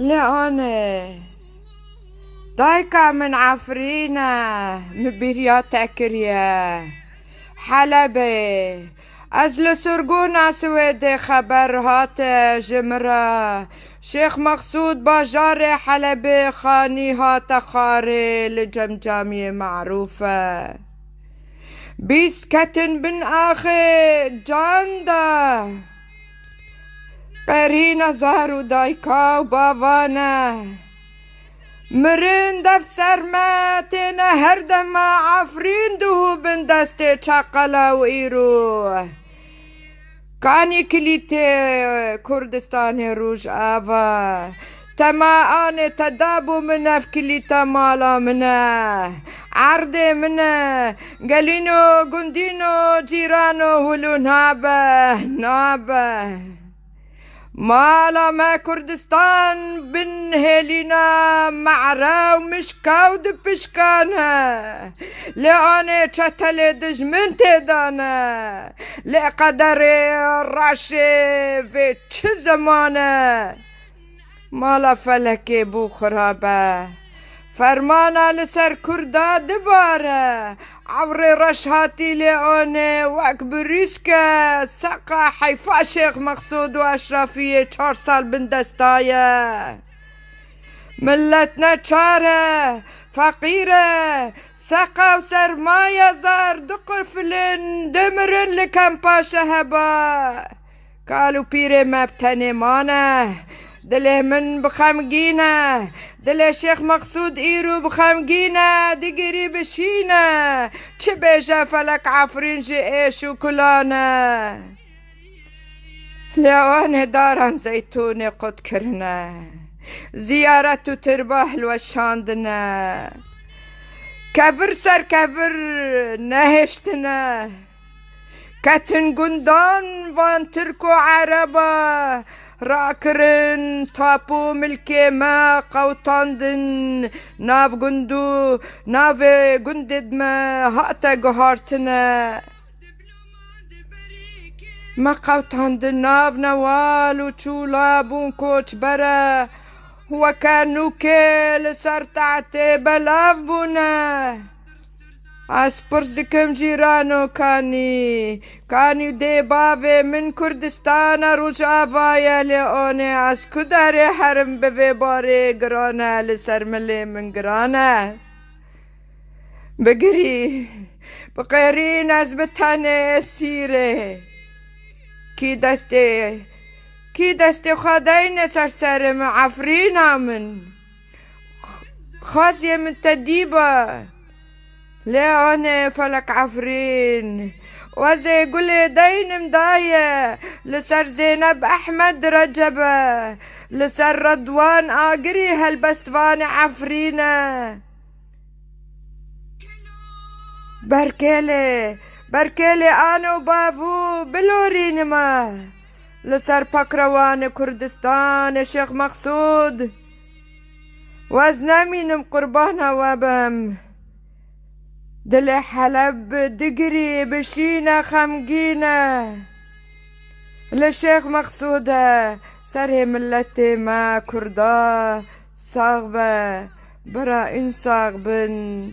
لأنا ضايقة من عفرينة مبريات أكريا حلبي أزل سرقونا سويدي خبر هات جمرة شيخ مقصود باجاري حلبي خاني هات خاري لجمجامية معروفة بيس كتن بن آخي جاندا قرينا زارو دايكا وبافانا مرين دف سرماتنا هردما عفرين دهو بن دستي چاقلا وإيرو كاني كليتي كردستان روج آفا تما آني تدابو منا في كليتا مالا منا عردي منا قالينو قندينو جيرانو هلو نابه مالا ما كردستان بن هيلينا معرا ومشكا ودبشكانا لأني چتل دجمنتي دانا لقدر راشي في چه زمانه مالا فلكي بو خرابه فرمانا لسر كردا دباره عوري رشهاتي لأوني واكبر ريسكا ساقا حيفا شيخ مقصود واشرافية 4 سال بن دستايا ملتنا چاره فقيرة ساقا وسرمايا زار دقر فلن دمرن لكم باشا هبا قالوا بيري مبتني مانه دله من بخمگینه دله شیخ مقصود ایرو بخمگینه دیگری بشینه چه بیجه فلک عفرین جی ایشو کلانه لیوان دارن زیتون قد کرنه زیارت و ترباح وشاندنه کفر سر کفر نهشتنه کتن گندان وان ترکو عربا راكرن تابو ملكي ما قوطاندن ناف قندو ناف قندد ما هاتا قهارتنا ما قوطاندن ناف نوال وچولا بون كوچ برا هو كانو كيل سرطعتي بلاف بونا اسپرزكم جيرانو كاني دي بافي من كردستان رجافا يا لئوني اسكداري حرم بفي باري قرانا لسرملي من قرانا بقري بقيرين ازبتاني السيري كي دستي خادين سرسرم عفرينا من خاصية من تديبة لأني فلك عفرين وزي قولي دين مضايا لسر زينب أحمد رجبة لسر رضوان آقري هالبستفاني عفرينة بركيلي أنا وبافو بلورين ما لسر بكروان كردستان شيخ مقصود وزنامين قربانا وبم دل حلب دقري بشينا خمقينا لشيخ مقصودة سره ملتي ما كردا صاغبة برا إن صاغبن